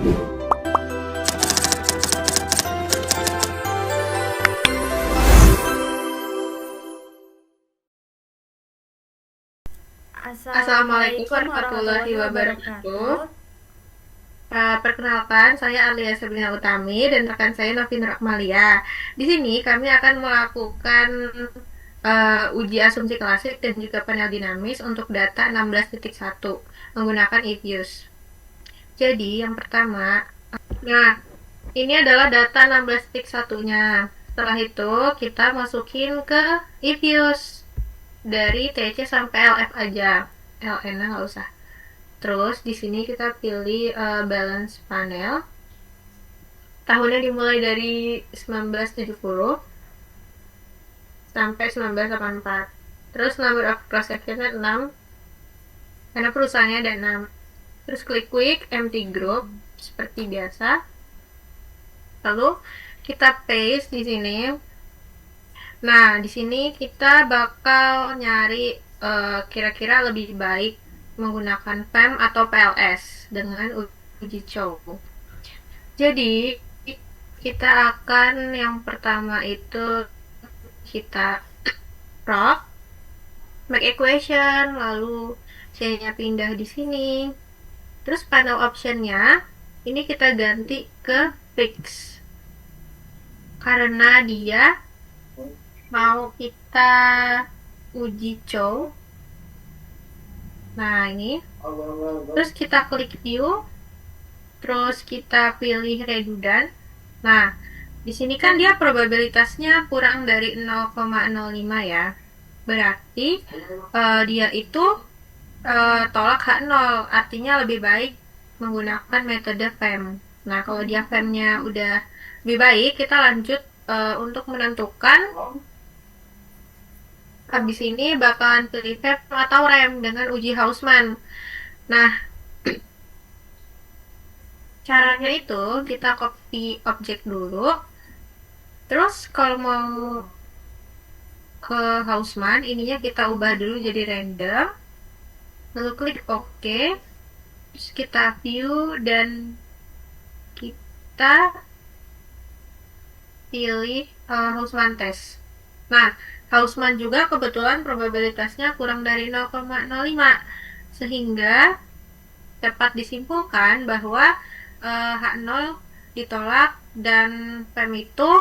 Assalamualaikum warahmatullahi wabarakatuh. Perkenalkan, saya Alia Sabrina Utami dan rekan saya Novin Rahmalia. Di sini kami akan melakukan uji asumsi klasik dan juga panel dinamis untuk data 16.1 menggunakan if use. Jadi yang pertama, nah ini adalah data 16.1-nya. Setelah itu kita masukin ke if use dari TC sampai LF aja, LN nggak usah. Terus di sini kita pilih balance panel. Tahunnya dimulai dari 1970 sampai 1984. Terus number of cross sectionnya 6 karena perusahaannya ada 6. Terus klik quick empty group seperti biasa. Lalu kita paste di sini. Nah, di sini kita bakal nyari kira-kira lebih baik menggunakan PEM atau PLS dengan uji cow. Jadi, kita akan yang pertama itu kita prop make equation, lalu C-nya pindah di sini. Terus panel optionnya ini kita ganti ke fix. Karena dia mau kita uji cow. Nah, ini. Terus kita klik view. Terus kita pilih redundant. Nah, di sini kan dia probabilitasnya kurang dari 0,05 ya. Berarti dia itu tolak H0. Artinya lebih baik menggunakan metode FEM. Nah, kalau dia FEM-nya udah lebih baik, kita lanjut untuk menentukan habis ini bakalan pilih FEM atau REM dengan uji Hausman. Nah, caranya itu kita copy objek dulu. Terus kalau mau ke Hausman, ininya kita ubah dulu jadi random. Lalu klik OK. Terus kita view dan kita pilih Hausman test. Nah, Hausman juga kebetulan probabilitasnya kurang dari 0,05 sehingga dapat disimpulkan bahwa H0 ditolak dan PEM itu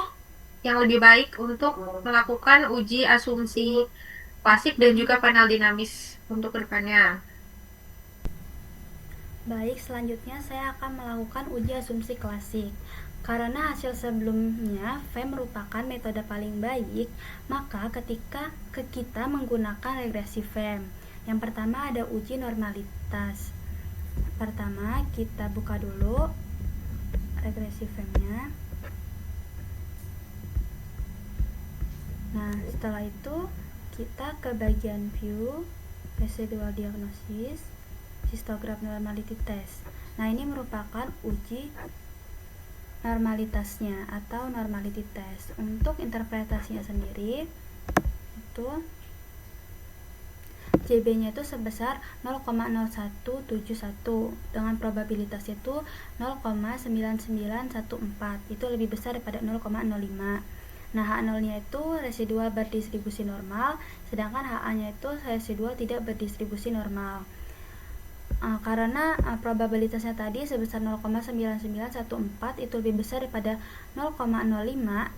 yang lebih baik untuk melakukan uji asumsi klasik dan juga panel dinamis untuk kedepannya. Baik, selanjutnya saya akan melakukan uji asumsi klasik. Karena hasil sebelumnya FEM merupakan metode paling baik, maka ketika kita menggunakan regresi FEM. Yang pertama ada uji normalitas. Pertama, kita buka dulu regresi FEM-nya. Nah, setelah itu kita ke bagian view, residual diagnosis, histogram normality test. Nah, ini merupakan uji normalitasnya atau normality test. Untuk interpretasinya sendiri itu JB-nya itu sebesar 0,0171 dengan probabilitasnya itu 0,9914. Itu lebih besar daripada 0,05. Nah, H0-nya itu residual berdistribusi normal, sedangkan HA-nya itu residual tidak berdistribusi normal. Karena probabilitasnya tadi sebesar 0,9914 itu lebih besar daripada 0,05,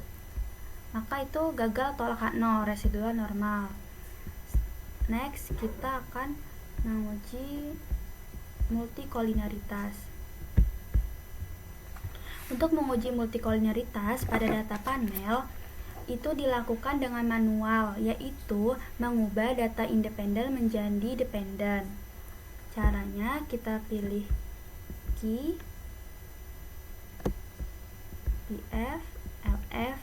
maka itu gagal tolak H0, residual normal. Next, kita akan menguji multikolinaritas. Untuk menguji multikolinaritas pada data panel itu dilakukan dengan manual, yaitu mengubah data independen menjadi dependen. Caranya kita pilih key, PF, LF,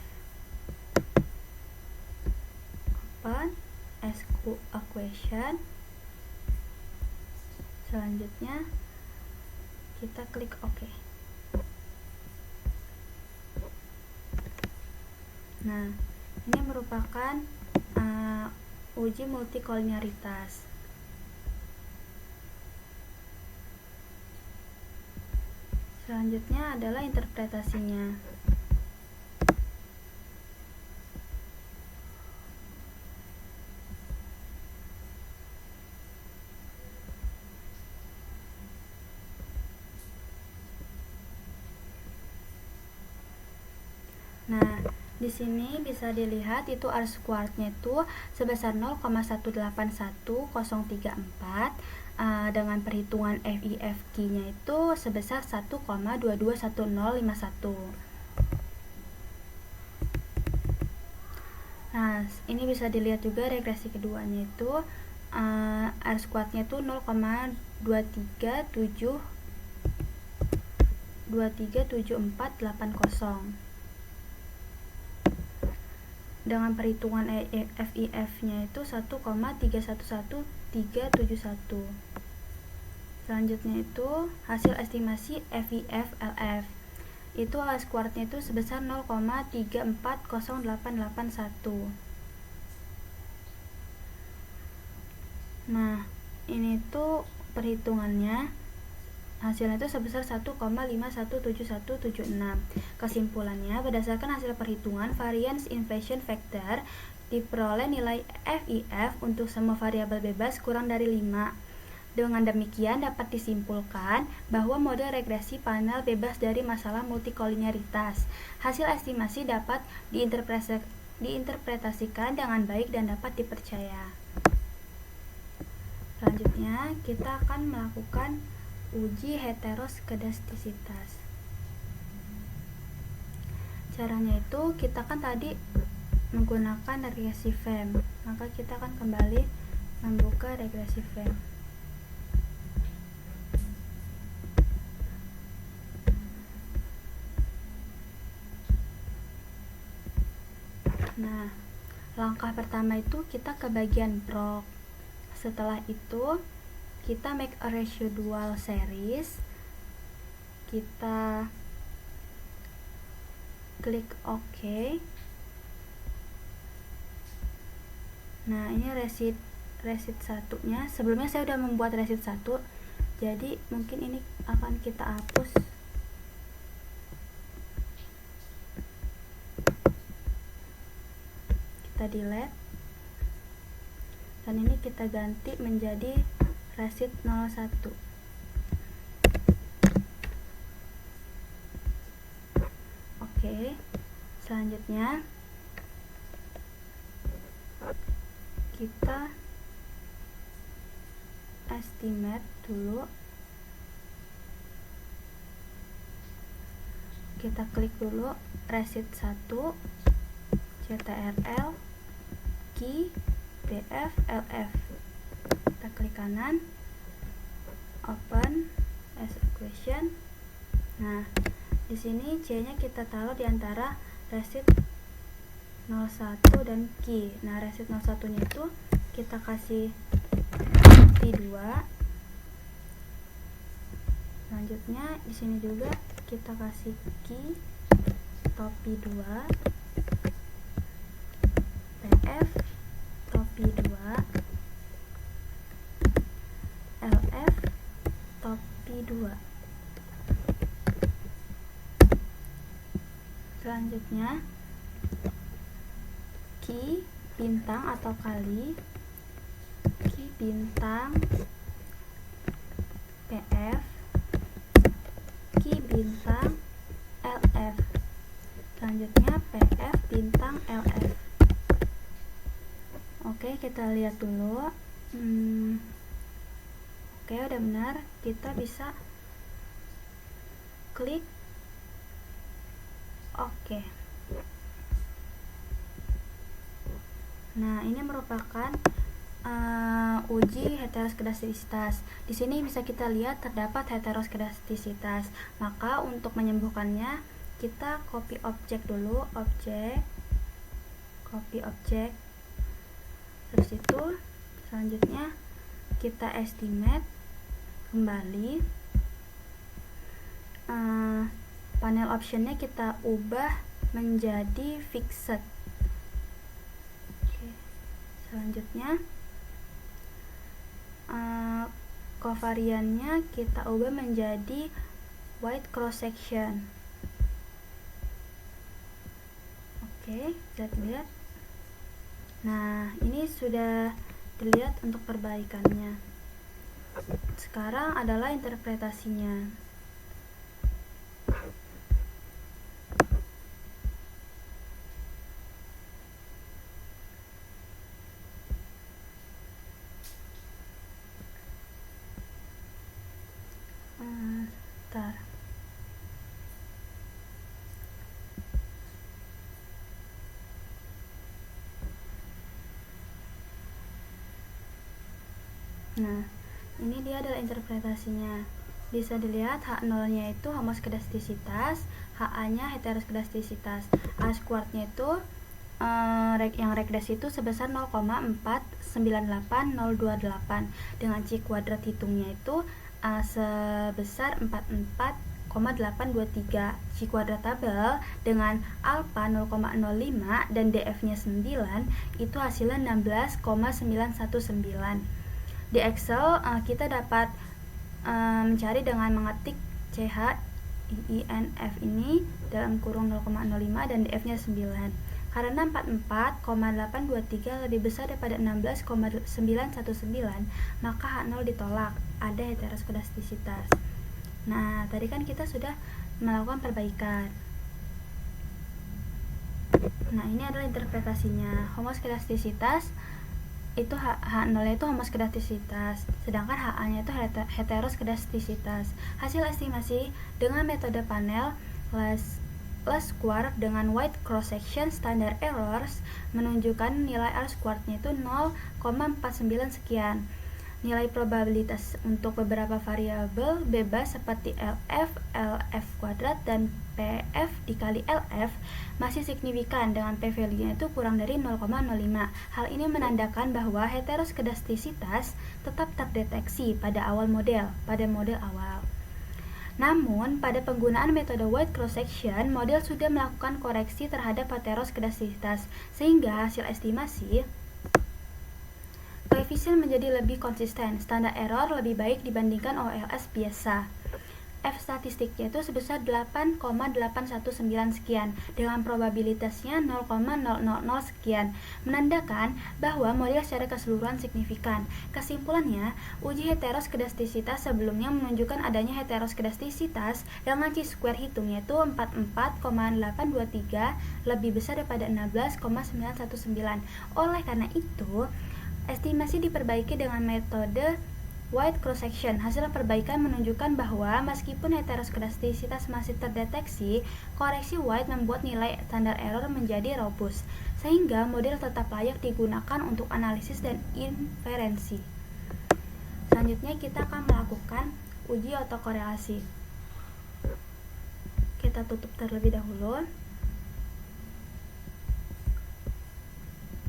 open, SQ equation. Selanjutnya kita klik OK. Nah, ini merupakan uji multikolinaritas. Selanjutnya adalah interpretasinya. Nah, di sini bisa dilihat itu R squared-nya itu sebesar 0,1811034 dengan perhitungan FIFQ-nya itu sebesar 1,221051. Nah, ini bisa dilihat juga regresi keduanya itu R squared-nya itu 0,237480 dengan perhitungan FIF-nya itu 1,311371. Selanjutnya itu hasil estimasi FIF LF. Itu R squared-nya itu sebesar 0,340881. Nah, ini tuh perhitungannya hasilnya itu sebesar 1,517176. Kesimpulannya, berdasarkan hasil perhitungan variance inflation factor diperoleh nilai FIF untuk semua variabel bebas kurang dari 5. Dengan demikian dapat disimpulkan bahwa model regresi panel bebas dari masalah multikolinearitas. Hasil estimasi dapat diinterpretasikan dengan baik dan dapat dipercaya. Selanjutnya, kita akan melakukan uji heteroskedastisitas. Caranya itu kita kan tadi menggunakan regresi Venn, maka kita akan kembali membuka regresi Venn. Nah, langkah pertama itu kita ke bagian prog. Setelah itu kita make a residual series, kita klik OK. Nah, ini resit satunya. Sebelumnya saya sudah membuat resit 1, jadi mungkin ini akan kita hapus. Kita delete, dan ini kita ganti menjadi resit 01. Oke, selanjutnya kita estimate dulu. Kita klik dulu resit 1, CTRL, key, BF, LF. Kita klik kanan, open as equation. Nah, di sini C-nya kita taruh di antara resit 01 dan key. Nah, resit 01-nya itu kita kasih topi 2. Selanjutnya di sini juga kita kasih key topi 2, PF topi 2, LF topi 2. Selanjutnya key bintang atau kali, key bintang PF, key bintang LF. Selanjutnya PF bintang LF. Oke, kita lihat dulu. Oke, udah benar. Kita bisa klik Oke. Nah, ini merupakan uji heteroskedastisitas. Di sini bisa kita lihat terdapat heteroskedastisitas. Maka untuk menyembuhkannya kita copy objek dulu, copy objek. Terus itu selanjutnya kita estimate kembali. Panel optionnya kita ubah menjadi fixed. Oke. Selanjutnya covariannya kita ubah menjadi wide cross section. Oke, bisa dilihat. Nah, ini sudah dilihat untuk perbaikannya. Sekarang adalah interpretasinya. Bentar. Nah, ini dia adalah interpretasinya. Bisa dilihat H0-nya itu homoskedastisitas, HA-nya heteroskedastisitas. A squared-nya itu yang regres itu sebesar 0,498028 dengan C kuadrat hitungnya itu sebesar 44,823. C kuadrat tabel dengan alfa 0,05 dan DF-nya 9 itu hasilnya 16,919. Di Excel kita dapat mencari dengan mengetik CH INF ini dalam kurung 0,05 dan DF-nya 9. Karena 44,823 lebih besar daripada 16,919, maka H0 ditolak, ada heteroskedastisitas. Nah, tadi kan kita sudah melakukan perbaikan. Nah, ini adalah interpretasinya. Homoskedastisitas itu H0 itu homoskedastisitas, sedangkan HA-nya itu heteroskedastisitas. Hasil estimasi dengan metode panel least square dengan wide cross section standard errors menunjukkan nilai R squared-nya itu 0,49 sekian. Nilai probabilitas untuk beberapa variabel bebas seperti LF kuadrat dan PF dikali LF masih signifikan dengan p-value-nya itu kurang dari 0,05. Hal ini menandakan bahwa heteroskedastisitas tetap terdeteksi pada model awal. Namun, pada penggunaan metode wide cross section, model sudah melakukan koreksi terhadap heteroskedastisitas sehingga hasil estimasi koefisien menjadi lebih konsisten. Standar error lebih baik dibandingkan OLS biasa. F statistiknya itu sebesar 8,819 sekian dengan probabilitasnya 0,000 sekian, menandakan bahwa model secara keseluruhan signifikan. Kesimpulannya, uji heteroskedastisitas sebelumnya menunjukkan adanya heteroskedastisitas dengan chi-square hitungnya itu 44,823 lebih besar daripada 16,919. Oleh karena itu, estimasi diperbaiki dengan metode wide cross section. Hasil perbaikan menunjukkan bahwa meskipun heteroskedastisitas masih terdeteksi, koreksi wide membuat nilai standar error menjadi robust, sehingga model tetap layak digunakan untuk analisis dan inferensi. Selanjutnya kita akan melakukan uji autokorelasi. Kita tutup terlebih dahulu.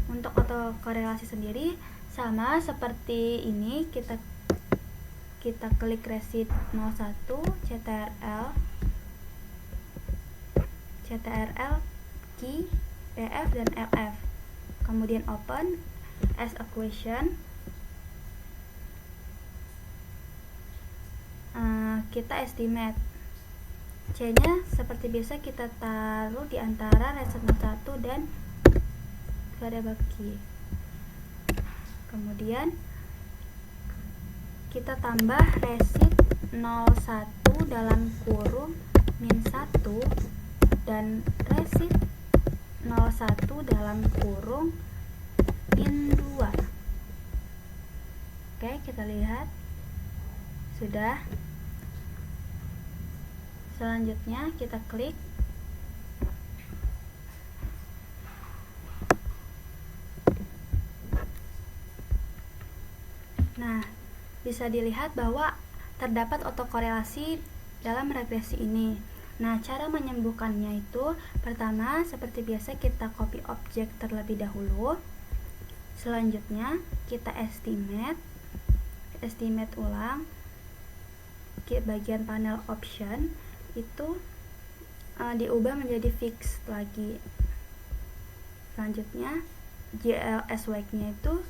Untuk autokorelasi sendiri sama seperti ini, kita klik resit 01 CTRL key PF dan LF, kemudian open as equation. Kita estimate C nya seperti biasa kita taruh di antara resit 01 dan variabel key. Kemudian kita tambah resit 01 dalam kurung min 1 dan resit 01 dalam kurung min 2. Oke, kita lihat sudah. Selanjutnya kita klik bisa dilihat bahwa terdapat autokorelasi dalam regresi ini. Nah, cara menyembuhkannya itu pertama seperti biasa kita copy objek terlebih dahulu. Selanjutnya kita estimate ulang bagian panel option itu diubah menjadi fix lagi. Selanjutnya GLS weight-nya itu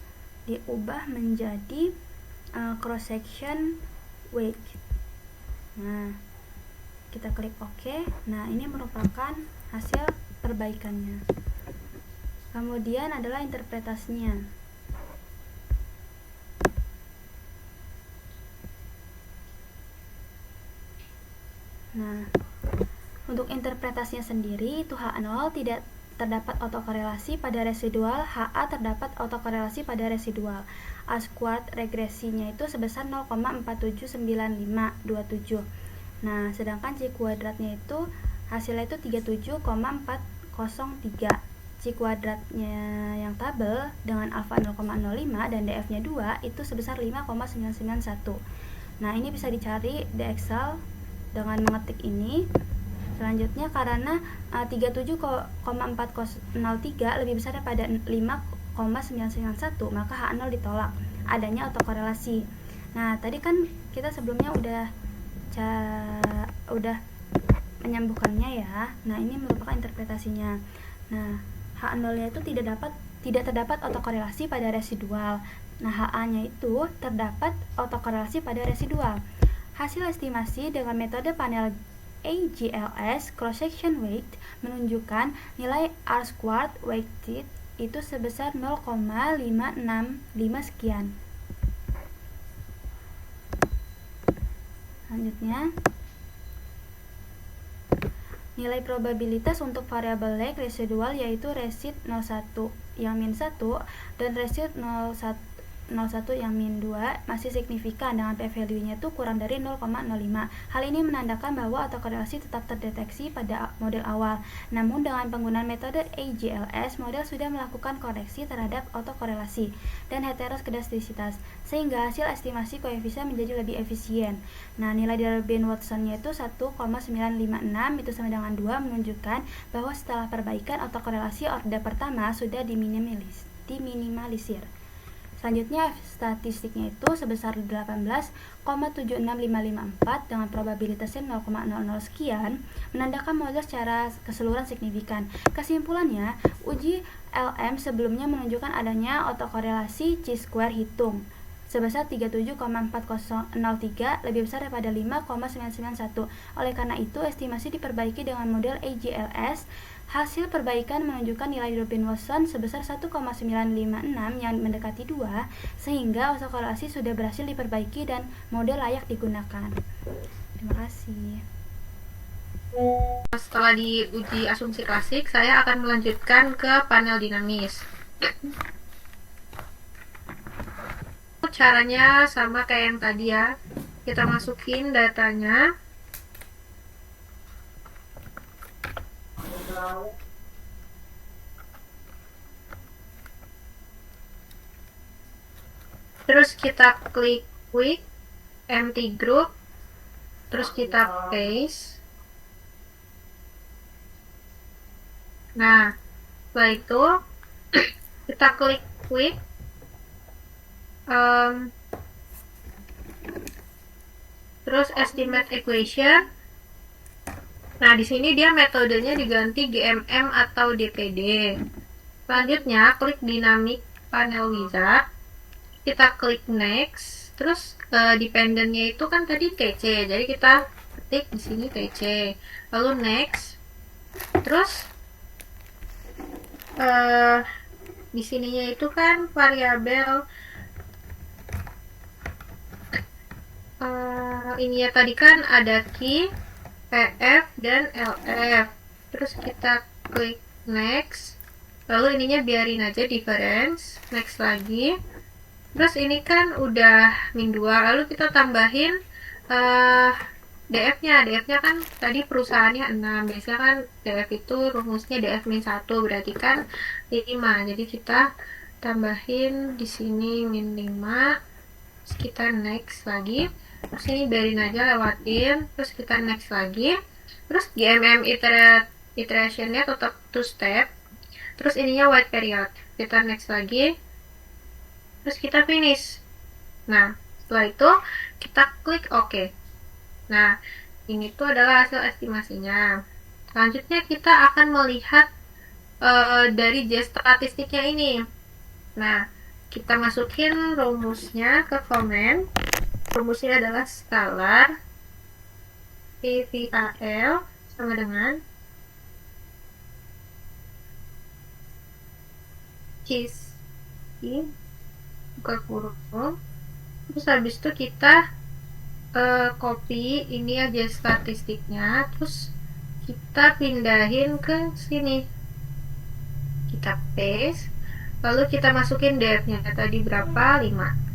diubah menjadi cross section weight. Nah, Kita klik OK. Nah, ini merupakan hasil perbaikannya. Kemudian adalah interpretasinya. Nah, untuk interpretasinya sendiri, itu H0 tidak terdapat autokorelasi pada residual, HA terdapat autokorelasi pada residual. A-squared regresinya itu sebesar 0,479527. Nah, sedangkan C kuadratnya itu hasilnya itu 37,403. C kuadratnya yang tabel dengan alfa 0,05 dan DF-nya 2 itu sebesar 5,991. Nah, ini bisa dicari di Excel dengan mengetik ini. Selanjutnya karena 37,403 lebih besar daripada 5,991, maka H0 ditolak, adanya autokorelasi. Nah, tadi kan kita sebelumnya udah menyambungkannya ya. Nah, ini merupakan interpretasinya. Nah, H0-nya itu tidak terdapat autokorelasi pada residual. Nah, HA-nya itu terdapat autokorelasi pada residual. Hasil estimasi dengan metode panel AGLS cross section weight menunjukkan nilai R-squared weighted itu sebesar 0,565 sekian. Selanjutnya, nilai probabilitas untuk variabel lag residual yaitu resid 01 yang min 1 dan resid 01 yang min 2 masih signifikan dengan p-value-nya itu kurang dari 0,05. Hal ini menandakan bahwa autokorelasi tetap terdeteksi pada model awal. Namun dengan penggunaan metode AGLS, model sudah melakukan koreksi terhadap autokorelasi dan heteroskedastisitas, sehingga hasil estimasi koefisien menjadi lebih efisien. Nah, nilai dari Bin-Watson-nya itu 1,956 itu sama dengan 2, menunjukkan bahwa setelah perbaikan autokorelasi orde pertama sudah diminimalisir. Selanjutnya statistiknya itu sebesar 18,76554 dengan probabilitasnya 0,00 sekian, menandakan model secara keseluruhan signifikan. Kesimpulannya, uji LM sebelumnya menunjukkan adanya autokorelasi chi-square hitung sebesar 37,4003 lebih besar daripada 5,991. Oleh karena itu, estimasi diperbaiki dengan model AGLS. Hasil perbaikan menunjukkan nilai Bin-Watson sebesar 1,956 yang mendekati 2, sehingga autokorelasi sudah berhasil diperbaiki dan model layak digunakan. Terima kasih. Setelah diuji asumsi klasik, saya akan melanjutkan ke panel dinamis. Caranya sama kayak yang tadi ya. Kita masukin datanya. Terus kita klik quick empty group, terus kita paste. Nah, setelah itu kita klik quick terus estimate equation. Nah, di sini dia metodenya diganti GMM atau DPD. Selanjutnya, klik dynamic panel wizard. Kita klik next. Terus dependennya itu kan tadi TC. Jadi kita ketik di sini TC. Lalu next. Terus di sininya itu kan variabel ini ya, tadi kan ada key, PF dan LF. Terus kita klik next, lalu ininya biarin aja difference, next lagi. Terus ini kan udah min 2, lalu kita tambahin DF-nya. DF-nya kan tadi perusahaannya 6, biasanya kan DF itu rumusnya DF min 1, berarti kan 5. Jadi kita tambahin di sini min 5, terus kita next lagi. Terus ini biarin aja, lewatin, terus kita next lagi. Terus GMM iterationnya tetap 2 step. Terus ininya white period, kita next lagi, terus kita finish. Nah, setelah itu kita klik OK. Nah, ini tuh adalah hasil estimasinya. Selanjutnya kita akan melihat dari J statistiknya ini. Nah, kita masukin rumusnya ke komen. Rumusnya adalah scalar PVAL sama dengan cheese buka kurung. Terus habis itu kita copy ini aja statistiknya, terus kita pindahin ke sini, kita paste, lalu kita masukin depth-nya tadi berapa, 5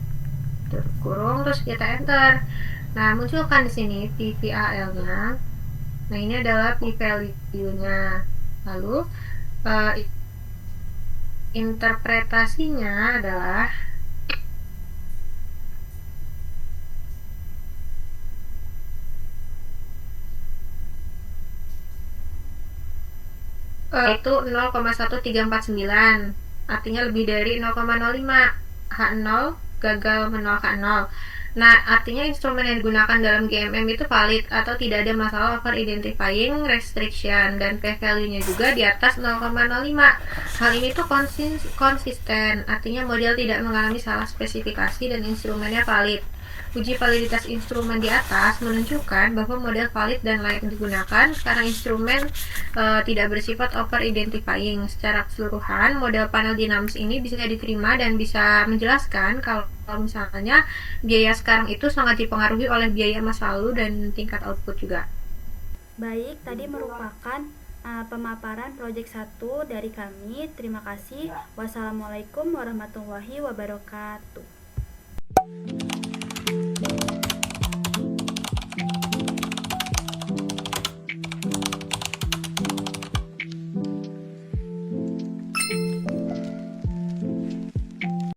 kurung, terus kita enter. Nah, munculkan di sini PVAL-nya. Nah, ini adalah P value-nya. Lalu interpretasinya adalah itu 0,1349, artinya lebih dari 0,05. H0 gagal menolak H0. Nah, artinya instrumen yang digunakan dalam GMM itu valid atau tidak ada masalah over identifying restriction, dan p-value-nya juga di atas 0,05. Hal ini tuh konsisten, artinya model tidak mengalami salah spesifikasi dan instrumennya valid. Uji validitas instrumen di atas menunjukkan bahwa model valid dan layak digunakan karena instrumen tidak bersifat over identifying. Secara keseluruhan, model panel dinamis ini bisa diterima dan bisa menjelaskan kalau misalnya biaya sekarang itu sangat dipengaruhi oleh biaya masa lalu dan tingkat output juga. Baik, tadi merupakan pemaparan proyek 1 dari kami. Terima kasih. Wassalamualaikum warahmatullahi wabarakatuh.